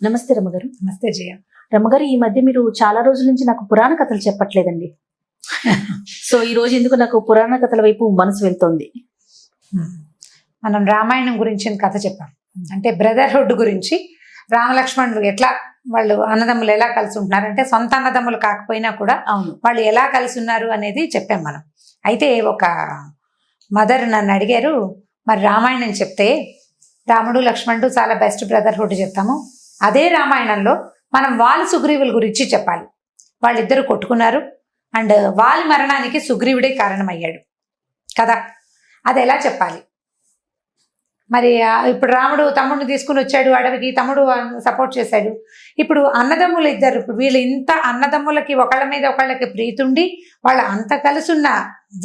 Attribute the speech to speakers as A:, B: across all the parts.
A: నమస్తే రమ్మగారు.
B: నమస్తే జయ.
A: రమ్మగారు, ఈ మధ్య మీరు చాలా రోజుల నుంచి నాకు పురాణ కథలు చెప్పట్లేదండి. సో ఈ రోజు ఎందుకు నాకు పురాణ కథల వైపు మనసు వెళ్తోంది.
B: మనం రామాయణం గురించి కథ చెప్పాం. అంటే బ్రదర్హుడ్ గురించి, రామలక్ష్మణుడు ఎట్లా వాళ్ళు అన్నదమ్ములు ఎలా కలిసి ఉంటున్నారంటే సొంత అన్నదమ్ములు కాకపోయినా కూడా
A: అవును,
B: వాళ్ళు ఎలా కలిసి ఉన్నారు అనేది చెప్పాం మనం. అయితే ఒక మదర్ నన్ను అడిగారు, మరి రామాయణం చెప్తే రాముడు లక్ష్మణుడు చాలా బెస్ట్ బ్రదర్హుడ్ చెప్తాము, అదే రామాయణంలో మనం వాలి సుగ్రీవుల గురించి చెప్పాలి. వాళ్ళిద్దరు కొట్టుకున్నారు అండ్ వాలి మరణానికి సుగ్రీవుడే కారణమయ్యాడు కదా, అది ఎలా చెప్పాలి? మరి ఇప్పుడు రాముడు తమ్ముడిని తీసుకుని వచ్చాడు అడవికి, తమ్ముడు సపోర్ట్ చేశాడు. ఇప్పుడు అన్నదమ్ములు ఇద్దరు, ఇప్పుడు వీళ్ళు ఇంత అన్నదమ్ములకి ఒకళ్ళ మీద ఒకళ్ళకి ప్రీతుండి వాళ్ళ అంత కలిసున్న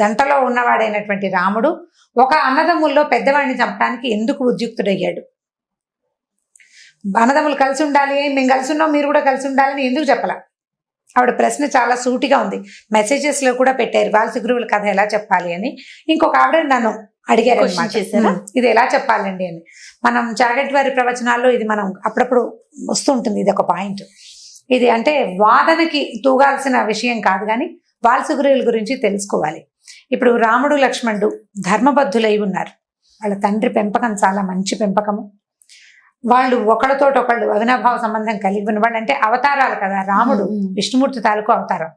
B: జంటలో ఉన్నవాడైనటువంటి రాముడు ఒక అన్నదమ్ముల్లో పెద్దవాడిని చంపడానికి ఎందుకు ఉద్యుక్తుడయ్యాడు? అన్నదమ్ములు కలిసి ఉండాలి, మేము కలిసి ఉన్నాం మీరు కూడా కలిసి ఉండాలని ఎందుకు చెప్పాల? ఆవిడ ప్రశ్న చాలా సూటిగా ఉంది. మెసేజెస్లో కూడా పెట్టారు వాలి సుగ్రీవుల కథ ఎలా చెప్పాలి అని. ఇంకొక ఆవిడ నన్ను అడిగారు, ఇది ఎలా చెప్పాలండి అని. మనం చాగంటి వారి ప్రవచనాల్లో ఇది మనం అప్పుడప్పుడు వస్తుంటుంది, ఇది ఒక పాయింట్. ఇది అంటే వాదనకి తూగాల్సిన విషయం కాదు, కానీ వాలి సుగ్రీవుల గురించి తెలుసుకోవాలి. ఇప్పుడు రాముడు లక్ష్మణుడు ధర్మబద్ధులై ఉన్నారు. వాళ్ళ తండ్రి పెంపకం చాలా మంచి పెంపకము. వాళ్ళు ఒకళ్ళతోటొకళ్ళు అవినాభావ సంబంధం కలిగి ఉన్న వాళ్ళు. అంటే అవతారాలు కదా, రాముడు విష్ణుమూర్తి తాలూకు అవతారం.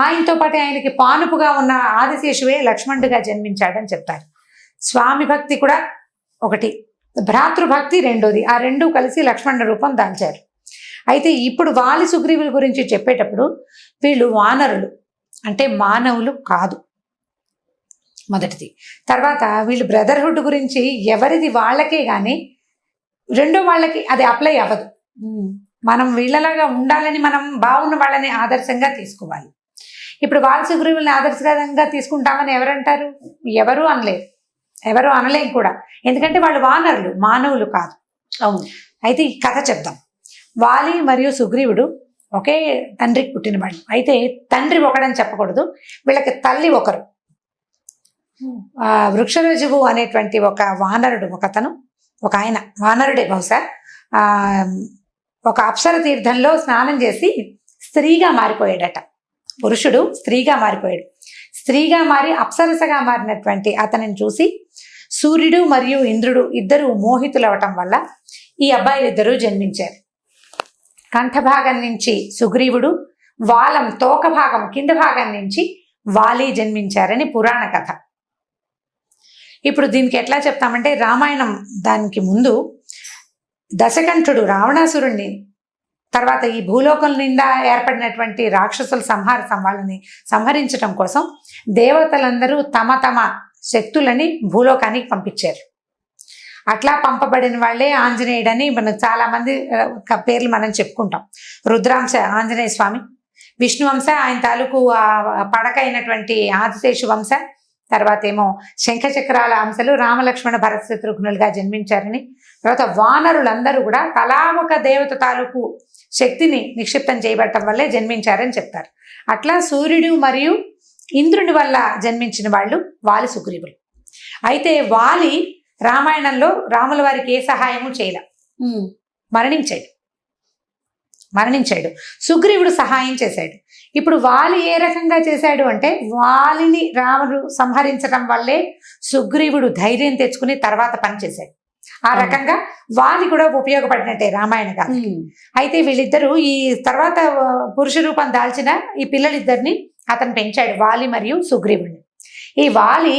B: ఆయనతో పాటు ఆయనకి పానుపుగా ఉన్న ఆదిశేషువే లక్ష్మణుడిగా జన్మించాడని చెప్తారు. స్వామి భక్తి కూడా ఒకటి, భ్రాతృభక్తి రెండోది. ఆ రెండు కలిసి లక్ష్మణ రూపం దాల్చారు. అయితే ఇప్పుడు వాలి సుగ్రీవుల గురించి చెప్పేటప్పుడు వీళ్ళు వానరులు, అంటే మానవులు కాదు మొదటిది. తర్వాత వీళ్ళు బ్రదర్హుడ్ గురించి ఎవరిది వాళ్ళకే కానీ రెండో వాళ్ళకి అది అప్లై అవ్వదు. మనం వీళ్ళలాగా ఉండాలని, మనం బాగున్న వాళ్ళని ఆదర్శంగా తీసుకోవాలి. ఇప్పుడు వాలి సుగ్రీవుల్ని ఆదర్శంగా తీసుకుంటామని ఎవరంటారు? ఎవరు అనలేరు, ఎవరు అనలేం కూడా. ఎందుకంటే వాళ్ళు వానరులు, మానవులు కాదు.
A: అవును.
B: అయితే ఈ కథ చెప్దాం. వాలి మరియు సుగ్రీవుడు ఒకే తండ్రికి పుట్టిన వాళ్ళు. అయితే తండ్రి ఒకడని చెప్పకూడదు, వీళ్ళకి తల్లి ఒకరు. వృక్షరజువు అనేటువంటి ఒక వానరుడు, ఒకతను, ఒక ఆయన వానరుడే బహుశా, ఒక అప్సర తీర్థంలో స్నానం చేసి స్త్రీగా మారిపోయాడట. పురుషుడు స్త్రీగా మారిపోయాడు. స్త్రీగా మారి అప్సరసగా మారినటువంటి అతనిని చూసి సూర్యుడు మరియు ఇంద్రుడు ఇద్దరు మోహితులవటం వల్ల ఈ అబ్బాయిలు ఇద్దరు జన్మించారు. కంఠభాగం నుంచి సుగ్రీవుడు, వాలం తోక భాగం కింద భాగం నుంచి వాలి జన్మించారని పురాణ కథ. ఇప్పుడు దీనికి ఎట్లా చెప్తామంటే, రామాయణం దానికి ముందు దశకంఠుడు రావణాసురుణ్ణి, తర్వాత ఈ భూలోకం నిండా ఏర్పడినటువంటి రాక్షసుల వాళ్ళని సంహరించడం కోసం దేవతలందరూ తమ తమ శక్తులని భూలోకానికి పంపించారు. అట్లా పంపబడిన వాళ్ళే ఆంజనేయుడని మనకు చాలా మంది పేర్లు మనం చెప్పుకుంటాం. రుద్రాంశ ఆంజనేయ స్వామి, విష్ణువంశ ఆయన తాలూకు పడక అయినటువంటి ఆదిశేషు వంశ, తర్వాత ఏమో శంఖచక్రాల అంశలు రామలక్ష్మణ భరత శత్రుఘ్నులుగా జన్మించారని, తర్వాత వానరులందరూ కూడా తలా ఒక దేవత తాలూకు శక్తిని నిక్షిప్తం చేయబడటం వల్లే జన్మించారని చెప్తారు. అట్లా సూర్యుడు మరియు ఇంద్రుని వల్ల జన్మించిన వాళ్ళు వాలి సుగ్రీవులు. అయితే వాలి రామాయణంలో రాముల వారికి ఏ సహాయము చేయలే, మరణించాడు. సుగ్రీవుడు సహాయం చేశాడు. ఇప్పుడు వాలి ఏ రకంగా చేశాడు అంటే, వాలిని రాముడు సంహరించడం వల్లే సుగ్రీవుడు ధైర్యం తెచ్చుకుని తర్వాత పని చేశాడు. ఆ రకంగా వాలి కూడా ఉపయోగపడినట్టే రామాయణ గాథ. అయితే వీళ్ళిద్దరూ ఈ తర్వాత పురుష రూపం దాల్చిన ఈ పిల్లలిద్దరిని అతను పెంచాడు, వాలి మరియు సుగ్రీవుడిని. ఈ వాలి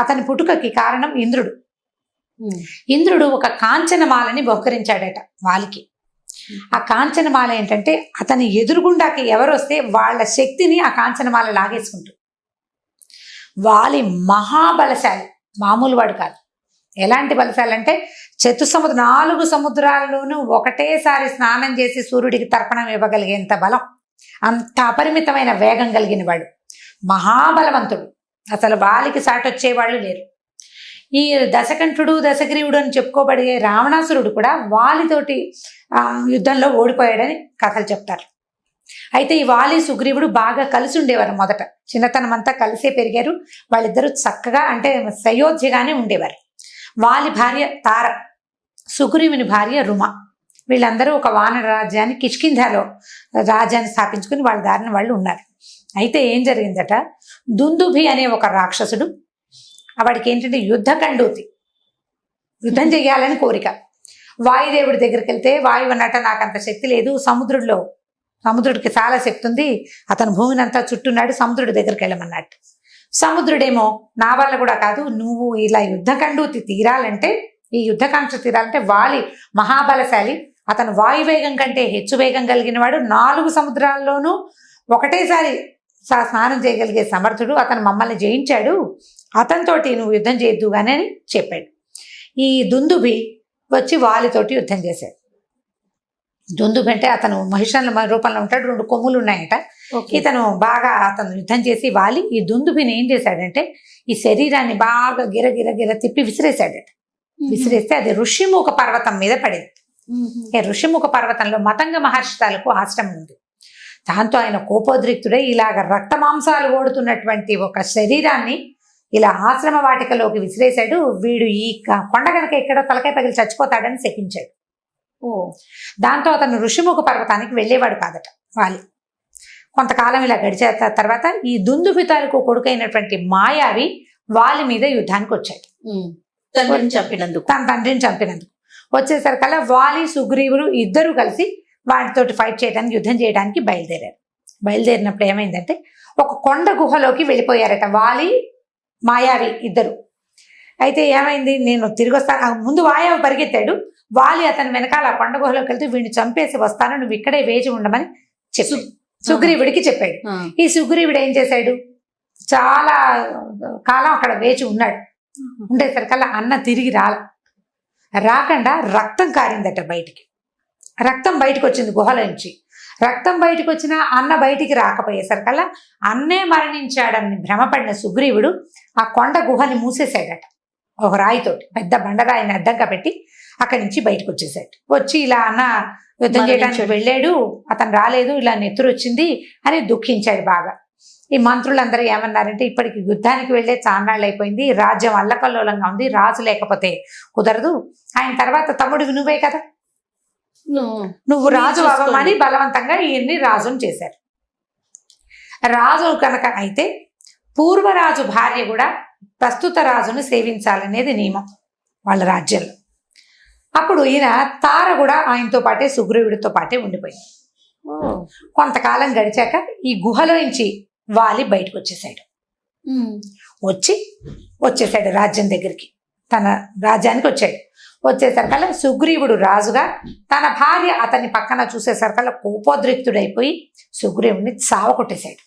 B: అతని పుట్టుకకి కారణం ఇంద్రుడు. ఇంద్రుడు ఒక కాంచనమాలని బహుకరించాడట వాలికి. ఆ కాంచనమాల ఏంటంటే, అతని ఎదురుగుండాకి ఎవరు వస్తే వాళ్ళ శక్తిని ఆ కాంచనమాల లాగేసుకుంటుంది. వాలి మహాబలశాలి, మామూలు వాడు కాదు. ఎలాంటి బలశాలి అంటే, 4 సముద్రాల్లోనూ ఒకటేసారి స్నానం చేసి సూర్యుడికి తర్పణం ఇవ్వగలిగేంత బలం, అంత అపరిమితమైన వేగం కలిగిన వాడు, మహాబలవంతుడు. అసలు వాలికి సాటొచ్చేవాళ్ళు లేరు. ఈ దశకంఠుడు దశగ్రీవుడు అని చెప్పుకోబడే రావణాసురుడు కూడా వాలితోటి యుద్ధంలో ఓడిపోయాడని కథలు చెప్తారు. అయితే ఈ వాలి సుగ్రీవుడు బాగా కలిసి ఉండేవారు. మొదట చిన్నతనం అంతా కలిసే పెరిగారు. వాళ్ళిద్దరూ చక్కగా, అంటే సయోధ్యగానే ఉండేవారు. వాలి భార్య తార, సుగ్రీవుని భార్య రుమ. వీళ్ళందరూ ఒక వానర రాజ్యాన్ని కిష్కింధలో రాజ్యాన్ని స్థాపించుకుని వాళ్ళ దారిన వాళ్ళు ఉన్నారు. అయితే ఏం జరిగిందట, దుందుభి అనే ఒక రాక్షసుడు, వాడికి ఏంటంటే యుద్ధకండూతి, యుద్ధం చేయాలని కోరిక. వాయుదేవుడి దగ్గరికి వెళ్తే వాయువు అన్నట్ట నాకు అంత శక్తి లేదు, సముద్రుడికి చాలా శక్తి ఉంది, అతను భూమిని అంతా చుట్టున్నాడు, సముద్రుడి దగ్గరికి వెళ్ళమన్నట్టు. సముద్రుడేమో నా వల్ల కూడా కాదు, నువ్వు ఇలా యుద్ధకండూతి తీరాలంటే, ఈ యుద్ధకాంక్ష తీరాలంటే వాలి మహాబలశాలి, అతను వాయువేగం కంటే హెచ్చు వేగం కలిగిన వాడు, 4 సముద్రాల్లోనూ ఒకటేసారి స్నానం చేయగలిగే సమర్థుడు, అతను మమ్మల్ని జయించాడు, అతనితోటి నువ్వు యుద్ధం చేయొద్దు కానీ అని చెప్పాడు. ఈ దుందుభి వచ్చి వాలితోటి యుద్ధం చేశాడు. దుందుభి అంటే అతను మహిషాల రూపంలో ఉంటాడు, 2 కొమ్ములు ఉన్నాయట. ఇతను బాగా యుద్ధం చేసి వాలి ఈ దుందుభిని ఏం చేశాడంటే ఈ శరీరాన్ని బాగా గిర తిప్పి విసిరేశాడట. విసిరేస్తే అది ఋషిముఖ పర్వతం మీద పడింది. ఋషిముఖ పర్వతంలో మతంగ మహర్షి తాలూకు ఆశ్రమం ఉంది. దాంతో ఆయన కోపోద్రిక్తుడై ఇలాగ రక్త మాంసాలు ఓడుతున్నటువంటి ఒక శరీరాన్ని ఇలా ఆశ్రమ వాటికలోకి విసిరేశాడు. వీడు ఈ కొండ కనుక ఎక్కడో తలకాయ పగిలి చచ్చిపోతాడని శపించాడు. దాంతో అతను ఋషిముఖ పర్వతానికి వెళ్ళేవాడు కాదట వాలి. కొంతకాలం ఇలా గడిచే తర్వాత ఈ దుందుభి తాలూకు కొడుకైనటువంటి మాయావి వాలి మీద యుద్ధానికి వచ్చాడు. తన తండ్రిని చంపినందుకు వచ్చేసరికల్లా వాలి సుగ్రీవుడు ఇద్దరు కలిసి వాటితోటి ఫైట్ చేయడానికి, యుద్ధం చేయడానికి బయలుదేరారు. బయలుదేరినప్పుడు ఏమైందంటే ఒక కొండ గుహలోకి వెళ్ళిపోయారట వాలి మాయావి ఇద్దరు. అయితే ఏమైంది, నేను తిరిగి వస్తాను, ముందు మాయావి పరిగెత్తాడు, వాలి అతని వెనకాల కొండ గుహలోకి వెళ్తే వీడిని చంపేసి వస్తాను, నువ్వు ఇక్కడే వేచి ఉండమని చెప్పి సుగ్రీవుడికి చెప్పాడు. ఈ సుగ్రీవుడు ఏం చేశాడు, చాలా కాలం అక్కడ వేచి ఉన్నాడు. ఉండేసరికల్లా అన్న తిరిగి రాకుండా రక్తం కారిందట బయటికి. రక్తం బయటకు వచ్చింది గుహల నుంచి. రక్తం బయటకు వచ్చిన అన్న బయటికి రాకపోయేసరికల్లా అన్నే మరణించాడని భ్రమపడిన సుగ్రీవుడు ఆ కొండ గుహని మూసేశాడట. ఒక రాయితోటి, పెద్ద బండరాయిని అడ్డంగా పెట్టి అక్కడి నుంచి బయటకు వచ్చేసాడు. వచ్చి ఇలా అన్న యుద్ధం చేయడానికి వెళ్ళాడు, అతను రాలేదు, ఇలా నెత్తురు వచ్చింది అని దుఃఖించాడు బాగా. ఈ మంత్రులందరూ ఏమన్నారంటే ఇప్పటికి యుద్ధానికి వెళ్ళే చాన్నాళ్ళు అయిపోయింది, రాజ్యం అల్లకల్లోలంగా ఉంది, రాజు లేకపోతే కుదరదు, ఆయన తర్వాత తమ్ముడివి నువ్వే కదా, నువ్వు రాజు అవ్వమని బలవంతంగా ఈయన్ని రాజును చేశారు. రాజు కనుక అయితే పూర్వరాజు భార్య కూడా ప్రస్తుత రాజును సేవించాలనేది నియమం వాళ్ళ రాజ్యంలో. అప్పుడు ఈయన తార కూడా ఆయనతో పాటే సుగ్రీవుడితో పాటే ఉండిపోయింది. కొంతకాలం గడిచాక ఈ గుహలో నుంచి వాలి బయటకు వచ్చేసాడు. వచ్చేసాడు రాజ్యం దగ్గరికి, తన రాజ్యానికి వచ్చాడు. వచ్చేసరికల్లా సుగ్రీవుడు రాజుగా, తన భార్య అతన్ని పక్కన చూసేసరికల్లా కోపోద్రిక్తుడైపోయి సుగ్రీవుడిని చావ కొట్టేశాడు.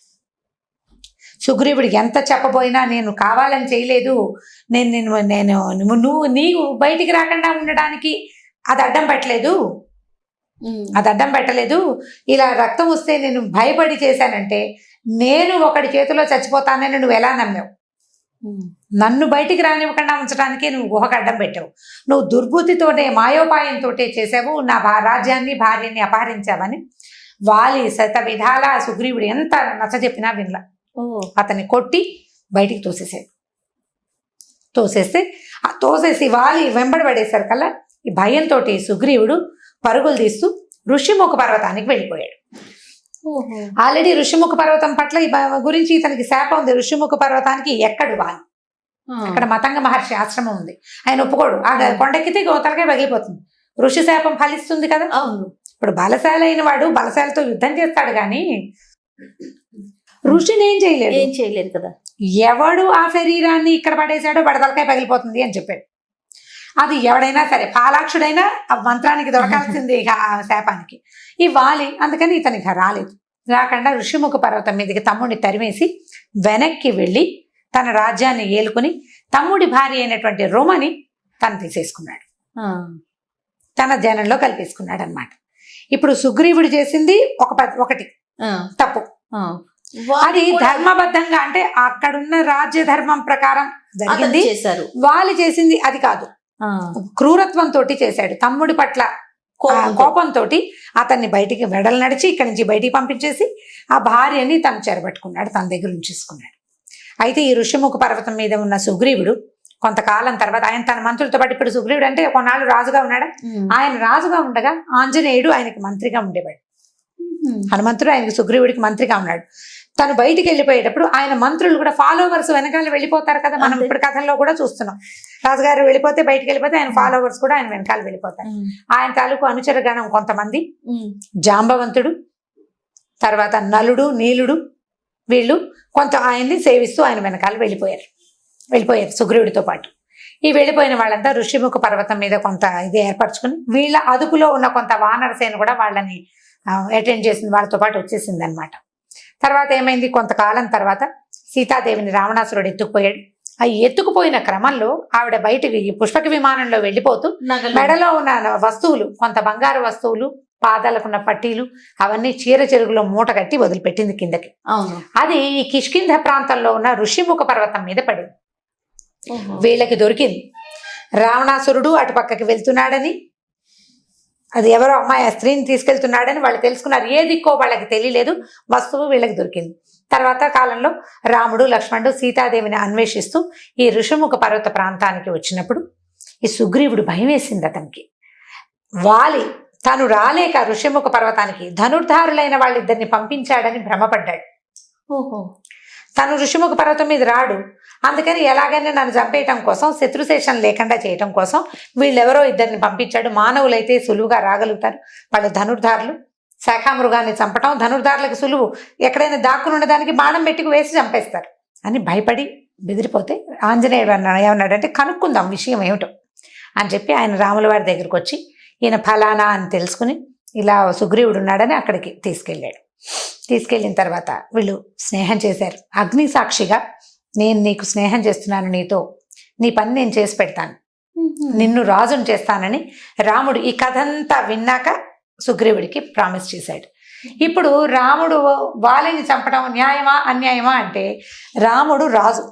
B: సుగ్రీవుడికి ఎంత చెప్పబోయినా నేను కావాలని చేయలేదు, నీవు బయటికి రాకుండా ఉండడానికి అది అడ్డం పెట్టలేదు, ఇలా రక్తం వస్తే నేను భయపడి చేశానంటే నేను ఒకడి చేతిలో చచ్చిపోతానని నువ్వు ఎలా నమ్మావు, నన్ను బయటికి రానివ్వకుండా ఉంచడానికే నువ్వు గుహకు అడ్డం పెట్టావు, నువ్వు దుర్బుద్ధితోనే మాయోపాయంతో చేసావు, నా రాజ్యాన్ని భార్యని అపహరించావని వాలి శత విధాల సుగ్రీవుడు ఎంత నచ్చజెప్పినా వినలా. అతన్ని కొట్టి బయటికి తోసేసి వాలి వెంబడి పడేసరికల్లా ఈ భయంతో సుగ్రీవుడు పరుగులు తీస్తూ ఋషిముఖ పర్వతానికి వెళ్ళిపోయాడు. ఆల్రెడీ ఋషిముఖ పర్వతం పట్ల ఈ గురించి ఇతనికి శాపం ఉంది. ఋషిముఖ పర్వతానికి ఎక్కడు వాలి, అక్కడ మతంగ మహర్షి ఆశ్రమం ఉంది, ఆయన ఒప్పుకోడు. ఆ కొండెక్కితే తలకాయ పగిలిపోతుంది, ఋషి శాపం ఫలిస్తుంది కదా. అవును, ఇప్పుడు బలశాలి అయిన వాడు బలశాలతో యుద్ధం చేస్తాడు కానీ ఋషిని ఏం చేయలేదు కదా. ఎవడు ఆ శరీరాన్ని ఇక్కడ పడేశాడో వాడి తలకాయ పగిలిపోతుంది అని చెప్పాడు. అది ఎవడైనా సరే, పాలాక్షుడైనా ఆ మంత్రానికి దొరకాల్సింది ఇక ఆ శాపానికి. ఈ వాలి అందుకని ఇతనికి రాలేదు. రాకుండా ఋషిముఖ పర్వతం మీదకి తమ్ముడిని తరిమేసి వెనక్కి వెళ్ళి తన రాజ్యాన్ని ఏలుకుని తమ్ముడి భార్య అయినటువంటి రోమని తను తీసేసుకున్నాడు, తన జనంలో కలిపేసుకున్నాడు అన్నమాట. ఇప్పుడు సుగ్రీవుడు చేసింది ఒకటి తప్పు. అది ధర్మబద్ధంగా అంటే అక్కడున్న రాజ్య ధర్మం ప్రకారం జరిగింది. వాళ్ళు చేసింది అది కాదు, క్రూరత్వంతో చేశాడు. తమ్ముడి పట్ల కోపంతో అతన్ని బయటికి వెడలు నడిచి ఇక్కడి నుంచి బయటికి పంపించేసి ఆ భార్యని తను చెరబట్టుకున్నాడు, తన దగ్గర ఉంచేసుకున్నాడు. అయితే ఈ ఋషిముఖ పర్వతం మీద ఉన్న సుగ్రీవుడు కొంతకాలం తర్వాత ఆయన తన మంత్రులతో పాటు, ఇప్పుడు సుగ్రీవుడు అంటే కొన్నాళ్ళు రాజుగా ఉన్నాడా, ఆయన రాజుగా ఉండగా ఆంజనేయుడు ఆయనకి మంత్రిగా ఉండేవాడు. హనుమంతుడు ఆయనకి సుగ్రీవుడికి మంత్రిగా ఉన్నాడు. తను బయటికి వెళ్ళిపోయేటప్పుడు ఆయన మంత్రులు కూడా ఫాలోవర్స్ వెనకాల వెళ్ళిపోతారు కదా, మనం ఇప్పుడు కథల్లో కూడా చూస్తున్నాం. రాజుగారు వెళ్ళిపోతే బయటికి వెళ్ళిపోతే ఆయన ఫాలోవర్స్ కూడా ఆయన వెనకాల వెళ్ళిపోతారు. ఆయన తాలూకు అనుచర గణం కొంతమంది, జాంబవంతుడు, తర్వాత నలుడు, నీలుడు, వీళ్ళు కొంత ఆయన్ని సేవిస్తూ ఆయన వెనకాల వెళ్ళిపోయారు సుగ్రీవుడితో పాటు. ఈ వెళ్ళిపోయిన వాళ్ళంతా ఋషిముఖ పర్వతం మీద కొంత ఇది ఏర్పరచుకుని వీళ్ళ అదుపులో ఉన్న కొంత వానరసేన కూడా వాళ్ళని అటెండ్ చేసింది, వాళ్ళతో పాటు వచ్చేసింది అనమాట. తర్వాత ఏమైంది, కొంతకాలం తర్వాత సీతాదేవిని రావణాసురుడు ఎత్తుకుపోయాడు. ఆ ఎత్తుకుపోయిన క్రమంలో ఆవిడ బయటికి పుష్పక విమానంలో వెళ్ళిపోతూ మెడలో ఉన్న వస్తువులు, కొంత బంగారు వస్తువులు, పాదాలకున్న పట్టీలు, అవన్నీ చీర చెరుగులో మూట కట్టి వదిలిపెట్టింది కిందకి. అది ఈ కిష్కింధ ప్రాంతంలో ఉన్న ఋషిముఖ పర్వతం మీద పడింది. వీళ్ళకి దొరికింది. రావణాసురుడు అటు పక్కకి వెళ్తున్నాడని, అది ఎవరో అమ్మాయి ఆ స్త్రీని తీసుకెళ్తున్నాడని వాళ్ళు తెలుసుకున్నారు. ఏ దిక్కో వాళ్ళకి తెలియలేదు, వస్తువు వీళ్ళకి దొరికింది. తర్వాత కాలంలో రాముడు, లక్ష్మణుడు సీతాదేవిని అన్వేషిస్తూ ఈ ఋషిముఖ పర్వత ప్రాంతానికి వచ్చినప్పుడు ఈ సుగ్రీవుడు భయం వేసింది అతనికి. వాలి తాను రాలేక ఋషిముఖ పర్వతానికి ధనుర్ధారులైన వాళ్ళిద్దరిని పంపించాడని భ్రమపడ్డాడు. తను ఋషిముఖ పర్వతం మీద రాడు, అందుకని ఎలాగైనా నన్ను చంపేయటం కోసం, శత్రుశేషం లేకుండా చేయటం కోసం వీళ్ళెవరో ఇద్దరిని పంపించాడు. మానవులైతే సులువుగా రాగలుగుతారు, వాళ్ళు ధనుర్ధారులు. శాఖామృగాన్ని చంపటం ధనుర్ధారులకు సులువు, ఎక్కడైనా దాక్కుని ఉండడానికి బాణం పెట్టుకు వేసి చంపేస్తారు అని భయపడి బెదిరిపోతే ఆంజనేయుడు ఏమన్నాడంటే కనుక్కుందాం విషయం ఏమిటో అని చెప్పి ఆయన రాముల వారి దగ్గరికి వచ్చి ఈయన ఫలానా అని తెలుసుకుని ఇలా సుగ్రీవుడు ఉన్నాడని అక్కడికి తీసుకెళ్ళాడు. తీసుకెళ్ళిన తర్వాత వీళ్ళు స్నేహం చేశారు. అగ్ని సాక్షిగా నేను నీకు స్నేహం చేస్తున్నాను, నీతో నీ పని నేను చేసి పెడతాను, నిన్ను రాజుని చేస్తానని రాముడు ఈ కథ అంతా విన్నాక సుగ్రీవుడికి ప్రామిస్ చేశాడు. ఇప్పుడు రాముడు వాలిని చంపడం న్యాయమా అన్యాయమా అంటే, రాముడు రాజు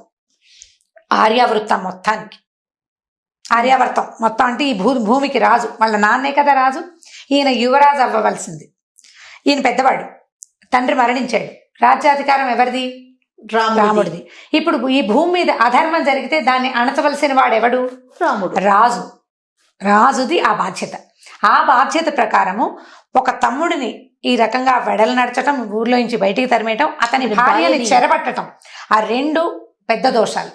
B: ఆర్యావృత్తం మొత్తానికి, ఆర్యావర్తం మొత్తం అంటే ఈ భూమికి రాజు, వాళ్ళ నాన్నే కదా రాజు. ఈయన యువరాజు అవ్వవలసింది, ఈయన పెద్దవాడు, తండ్రి మరణించాడు, రాజ్యాధికారం ఎవరిది, రాముడిది. ఇప్పుడు ఈ భూమి మీద అధర్మం జరిగితే దాన్ని అణచవలసిన వాడెవడు, రాముడు, రాజుది ఆ బాధ్యత. ఆ బాధ్యత ప్రకారము ఒక తమ్ముడిని ఈ రకంగా వెడలు నడచటం, ఊర్లో నుంచి బయటికి తరిమేయటం, అతని భార్యని చెరబట్టడం, ఆ రెండు పెద్ద దోషాలు.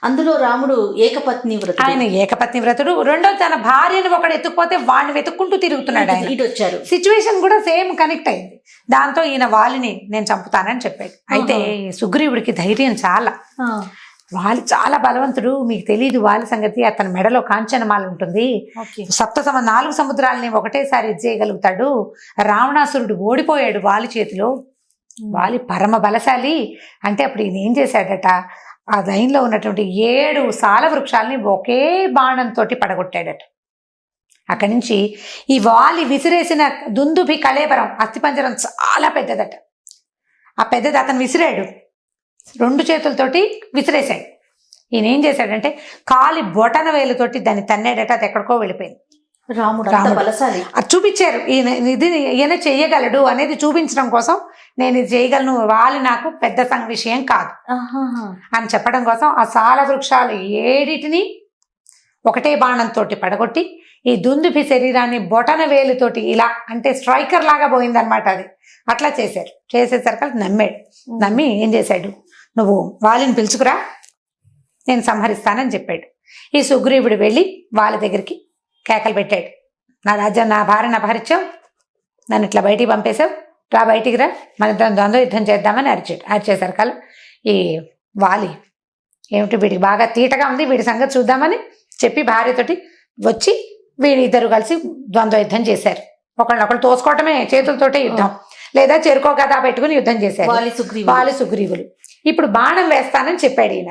A: అందులో రాముడు ఏకపత్ని వ్రతుడు,
B: ఆయన ఏకపత్ని వ్రతుడు. రెండో తన భార్యను ఒకడు ఎత్తుకుపోతే వాడిని వెతుక్కుంటూ తిరుగుతున్నాడు ఆయన.
A: ఇటు వచ్చారు,
B: సిచ్యువేషన్ కూడా సేమ్ కనెక్ట్ అయింది. దాంతో ఈయన వాలిని నేను చంపుతానని చెప్పాడు. అయితే సుగ్రీవుడికి ధైర్యం చాలా, వాలి చాలా బలవంతుడు. మీకు తెలీదు వాలి సంగతి, అతని మెడలో కాంచనమాల ఉంటుంది, 4 సముద్రాలని ఒకటేసారి చేయగలుగుతాడు. రావణాసురుడు ఓడిపోయాడు వాలి చేతిలో, వాలి పరమ బలశాలి అంటే అప్పుడు ఈయన ఏం చేశాడట, ఆ దైన్లో ఉన్నటువంటి 7 సాల వృక్షాలని ఒకే బాణంతో పడగొట్టాడట. అక్కడి నుంచి ఈ వాలి విసిరేసిన దుందుభి కళేబరం అస్థిపంజరం చాలా పెద్దదట. ఆ పెద్దది అతను విసిరాడు, 2 చేతులతోటి విసిరేశాడు. ఈయన ఏం చేశాడంటే కాలి బొటన వేలుతోటి దాన్ని తన్నాడట, అది ఎక్కడికో వెళ్ళిపోయింది.
A: రాముడు బలశాలి,
B: అది చూపించారు. ఈయన చెయ్యగలడు అనేది చూపించడం కోసం, నేను ఇది చేయగలను, వాలి నాకు పెద్ద విషయం కాదు అని చెప్పడం కోసం ఆ సాల వృక్షాలు 7 ఒకటే బాణంతో పడగొట్టి ఈ దుందుభి శరీరాన్ని బొటన వేలుతోటి ఇలా అంటే స్ట్రైకర్ లాగా పోయిందనమాట. అది అట్లా చేశారు. చేసేసరికి నమ్మాడు. నమ్మి ఏం చేశాడు, నువ్వు వాలిని పిలుచుకురా, నేను సంహరిస్తానని చెప్పాడు. ఈ సుగ్రీవుడు వెళ్ళి వాళ్ళ దగ్గరికి కేకలు పెట్టాడు, నా రాజ్యం, నా భార్యను అపహరించావు, నన్ను ఇట్లా బయటికి పంపేశావు, రా బయటికి రా, మన ఇద్దరం ద్వంద్వ యుద్ధం చేద్దామని అరిచేసరికల్ ఈ వాలి ఏమిటి వీడికి బాగా తీటగా ఉంది, వీడి సంగతి చూద్దామని చెప్పి భార్యతోటి వచ్చి వీడిద్దరు కలిసి ద్వంద్వ యుద్ధం చేశారు. ఒకళ్ళొకళ్ళు తోసుకోవటమే, చేతులతోటే యుద్ధం, లేదా చెరుకో కథ పెట్టుకుని యుద్ధం చేశారు వాలి సుగ్రీవులు. ఇప్పుడు బాణం వేస్తానని చెప్పాడు ఈయన,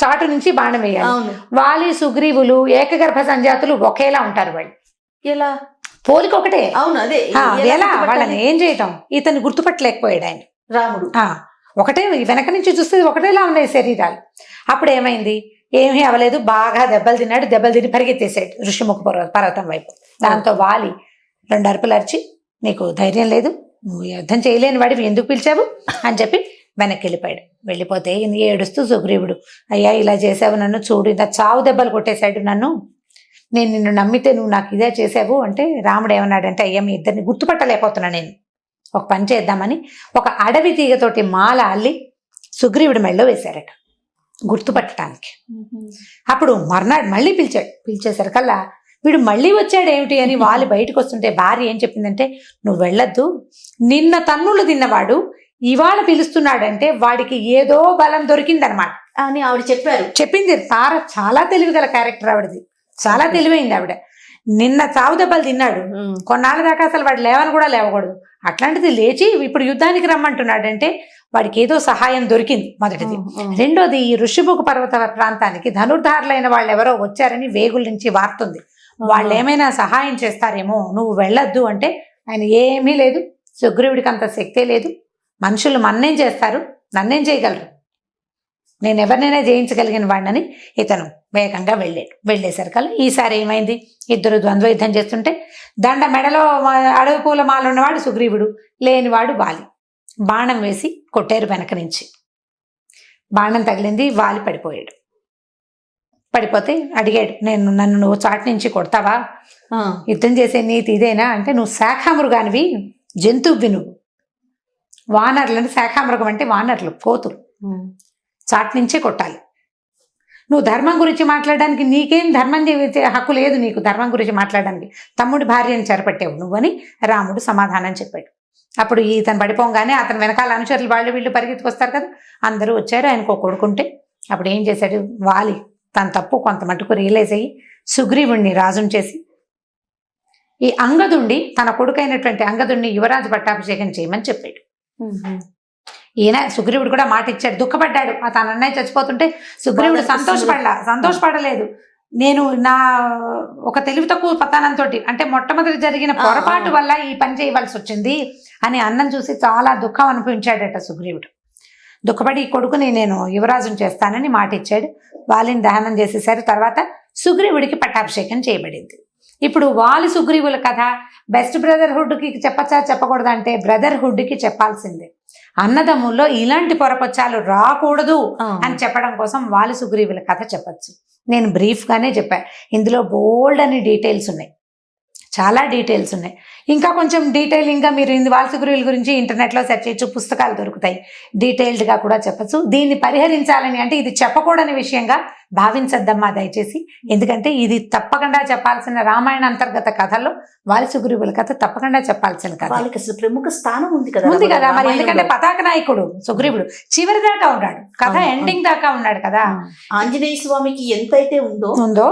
B: చాటు నుంచి బాణం వేయాలి. వాలి సుగ్రీవులు ఏకగర్భ సంజాతులు ఒకేలా ఉంటారు. వాళ్ళు
A: ఎలా
B: పోలిక ఒకటే.
A: అవును, అదే
B: ఎలా వాళ్ళని ఏం చేయటం, ఇతన్ని గుర్తుపట్టలేకపోయాడు ఆయన.
A: రాముడు
B: ఒకటే, వెనక నుంచి చూస్తే ఒకటేలా ఉన్నాయి శరీరాలు. అప్పుడు ఏమైంది, ఏమీ అవ్వలేదు, బాగా దెబ్బలు తిన్నాడు. దెబ్బలు తిని పరిగెత్తేసాడు ఋషిముఖ పర్వతం వైపు. దాంతో వాలి 2 అరుపులు అరిచి, నీకు ధైర్యం లేదు, నువ్వు యుద్ధం చేయలేని వాడివి ఎందుకు పిలిచావు అని చెప్పి వెనక్కి వెళ్ళిపోయాడు. వెళ్ళిపోతే ఈయన ఏడుస్తూ సుగ్రీవుడు, అయ్యా ఇలా చేసావు నన్ను, చూడు ఇంత చావు దెబ్బలు కొట్టేశాడు నన్ను, నేను నిన్ను నమ్మితే నువ్వు నాకు ఇదే చేసావు అంటే రాముడు ఏమన్నాడంటే, అయ్యా మీ ఇద్దరిని గుర్తుపట్టలేకపోతున్నా నేను, ఒక పని చేద్దామని ఒక అడవి తీగతోటి మాల అల్లి సుగ్రీవుడి మెళ్ళో వేశారట గుర్తుపట్టడానికి. అప్పుడు మర్నాడు మళ్ళీ పిలిచేసరికల్లా వీడు మళ్ళీ వచ్చాడు ఏమిటి అని వాళ్ళు బయటకు వస్తుంటే భార్య ఏం చెప్పిందంటే, నువ్వు వెళ్ళొద్దు, నిన్న తన్నులు తిన్నవాడు ఇవాళ పిలుస్తున్నాడంటే వాడికి ఏదో బలం దొరికిందనమాట
A: అని ఆవిడ
B: చెప్పింది. తార చాలా తెలివిగల క్యారెక్టర్ ఆవిడది, చాలా తెలివైంది ఆవిడ. నిన్న చావు దెబ్బలు తిన్నాడు, కొన్నాళ్ళ దాకా అసలు వాడు లేవని కూడా లేవకూడదు, అట్లాంటిది లేచి ఇప్పుడు యుద్ధానికి రమ్మంటున్నాడంటే వాడికి ఏదో సహాయం దొరికింది మొదటిది. రెండోది, ఈ ఋషిముఖ పర్వత ప్రాంతానికి ధనుర్ధారులైన వాళ్ళు ఎవరో వచ్చారని వేగుల నుంచి వార్తుంది, వాళ్ళు ఏమైనా సహాయం చేస్తారేమో, నువ్వు వెళ్ళొద్దు అంటే ఆయన ఏమీ లేదు, సుగ్రీవుడికి అంత శక్తే లేదు, మనుషులు మన్నేం చేస్తారు, నన్నేం చేయగలరు, నేను ఎవరినైనా జయించగలిగిన వాడినని ఇతను వేగంగా వెళ్ళేసరికల్లా ఈసారి ఏమైంది, ఇద్దరు ద్వంద్వ యుద్ధం చేస్తుంటే దండ మెడలో అడవి పూల మాల ఉన్నవాడు సుగ్రీవుడు, లేనివాడు వాలి. బాణం వేసి కొట్టేరు వెనక నుంచి, బాణం తగిలింది, వాలి పడిపోయాడు. పడిపోతే అడిగాడు, నన్ను నువ్వు చాటు నుంచి కొడతావా, యుద్ధం చేసే నీతి ఇదేనా అంటే, నువ్వు శాఖామృగానివి, జంతువువి, నువ్వు వానరులని, శాఖామృగం అంటే వానరులు, కోతులు, చాటు నుంచే కొట్టాలి, నువ్వు ధర్మం గురించి మాట్లాడడానికి నీకేం ధర్మం హక్కు లేదు, నీకు ధర్మం గురించి మాట్లాడడానికి, తమ్ముడి భార్యను చెరపట్టావు నువ్వని రాముడు సమాధానం చెప్పాడు. అప్పుడు ఇతను పడిపోగానే అతను వెనకాల అనుచరులు వాళ్ళు వీళ్ళు పరిగెత్తుకొస్తారు కదా, అందరూ వచ్చారు, ఆయనకు ఒక కొడుకుంటే అప్పుడు ఏం చేశాడు, వాలి తన తప్పు కొంత మటుకు రియలైజ్ అయ్యి సుగ్రీవుణ్ణి రాజుని చేసి ఈ అంగదుండి తన కొడుకైనటువంటి అంగదుణ్ణి యువరాజు పట్టాభిషేకం చేయమని చెప్పాడు. ఈయన సుగ్రీవుడు కూడా మాట ఇచ్చాడు, దుఃఖపడ్డాడు, తన అన్నయ్య చచ్చిపోతుంటే సుగ్రీవుడు సంతోషపడలేదు. నేను నా ఒక తెలివి తక్కువ పతానంతో అంటే మొట్టమొదటి జరిగిన పొరపాటు వల్ల ఈ పని చేయవలసి వచ్చింది అని అన్నం చూసి చాలా దుఃఖం అనుభవించాడట సుగ్రీవుడు. దుఃఖపడి ఈ కొడుకుని నేను యువరాజుని చేస్తానని మాట ఇచ్చాడు. వాలిని దహనం చేసేసారు. తర్వాత సుగ్రీవుడికి పట్టాభిషేకం చేయబడింది. ఇప్పుడు వాలి సుగ్రీవుల కథ బెస్ట్ బ్రదర్హుడ్కి చెప్పచ్చా చెప్పకూడదా అంటే బ్రదర్హుడ్కి చెప్పాల్సిందే. అన్నదమ్ముల్లో ఇలాంటి పొరపచ్చాలు రాకూడదు అని చెప్పడం కోసం వాలి సుగ్రీవుల కథ చెప్పచ్చు. నేను బ్రీఫ్గానే చెప్పాను. ఇందులో బోల్డ్ అని డీటెయిల్స్ ఉన్నాయి, చాలా డీటెయిల్స్ ఉన్నాయి. ఇంకా కొంచెం డీటెయిలింగ్గా మీరు వాలి సుగ్రీవుల గురించి ఇంటర్నెట్లో సెర్చ్ చేయొచ్చు, పుస్తకాలు దొరుకుతాయి, డీటెయిల్డ్గా కూడా చెప్పచ్చు. దీన్ని పరిహరించాలని అంటే ఇది చెప్పకూడని విషయంగా భావించద్దమ్మా దయచేసి, ఎందుకంటే ఇది తప్పకుండా చెప్పాల్సిన రామాయణ అంతర్గత కథల్లో వాలి సుగ్రీవుల కథ తప్పకుండా చెప్పాల్సిన కథ.
A: వాళ్ళకి అసలు ప్రముఖ స్థానం ఉంది కదా
B: మరి, ఎందుకంటే పతాక నాయకుడు సుగ్రీవుడు చివరి దాకా ఉన్నాడు, కథ ఎండింగ్ దాకా ఉన్నాడు కదా.
A: ఆంజనేయ స్వామికి ఎంతైతే ఉందో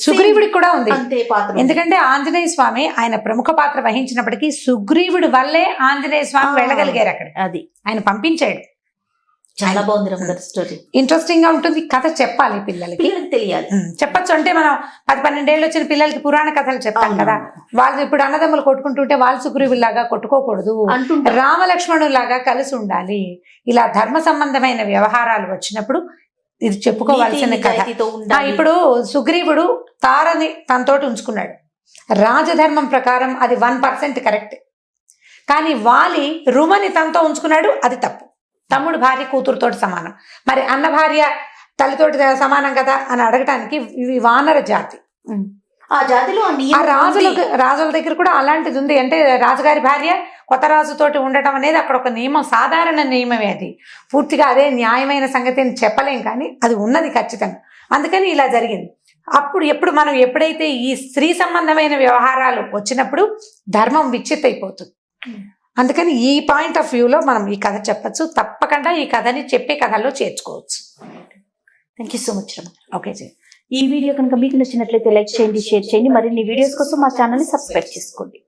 B: సుగ్రీవుడికి కూడా ఉంది
A: అంతే పాత్ర.
B: ఎందుకంటే ఆంజనేయ స్వామి ఆయన ప్రముఖ పాత్ర వహించినప్పటికీ సుగ్రీవుడి వల్లే ఆంజనేయ స్వామి వెళ్ళగలిగారు అక్కడ, అది ఆయన పంపించాడు.
A: చాలా బాగుంది రమగారి స్టోరీ,
B: ఇంట్రెస్టింగ్ గా ఉంటుంది. కథ చెప్పాలి, పిల్లలకి
A: తెలియాలి,
B: చెప్పచ్చు. అంటే మనం 10-12 ఏళ్ళు వచ్చిన పిల్లలకి పురాణ కథలు చెప్తాం కదా, వాళ్ళు ఇప్పుడు అన్నదమ్ములు కొట్టుకుంటుంటే వాళ్ళు సుగ్రీవులాగా కొట్టుకోకూడదు, రామలక్ష్మణులాగా కలిసి ఉండాలి. ఇలా ధర్మ సంబంధమైన వ్యవహారాలు వచ్చినప్పుడు ఇది చెప్పుకోవాల్సిన కథ. ఇప్పుడు సుగ్రీవుడు తారని తనతోటి ఉంచుకున్నాడు, రాజధర్మం ప్రకారం అది 1% కరెక్ట్. కానీ వాలి రుమని తనతో ఉంచుకున్నాడు, అది తప్పు. తమ్ముడు భార్య కూతురుతోటి సమానం, మరి అన్న భార్య తల్లితోటి సమానం కదా అని అడగటానికి ఇవి వానర జాతి.
A: ఆ జాతిలో
B: రాజుల దగ్గర కూడా అలాంటిది ఉంది. అంటే రాజుగారి భార్య కొత్త రాజుతోటి ఉండటం అనేది అక్కడ ఒక నియమం, సాధారణ నియమమే. అది పూర్తిగా అదే న్యాయమైన సంగతి అని చెప్పలేం, కానీ అది ఉన్నది ఖచ్చితంగా. అందుకని ఇలా జరిగింది. ఎప్పుడు మనం ఎప్పుడైతే ఈ స్త్రీ సంబంధమైన వ్యవహారాలు వచ్చినప్పుడు ధర్మం విచ్ఛిత్తైపోతుంది. అందుకని ఈ పాయింట్ ఆఫ్ వ్యూలో మనం ఈ కథ చెప్పచ్చు. తప్పకుండా ఈ కథని చెప్పే కథల్లో చేర్చుకోవచ్చు.
A: Thank you so much Rama.
B: Okay ji,
A: ఈ వీడియో కనుక మీకు నచ్చినట్లయితే లైక్ చేయండి, షేర్ చేయండి. మరిన్ని వీడియోస్ కోసం మా ఛానల్ని సబ్స్క్రైబ్ చేసుకోండి.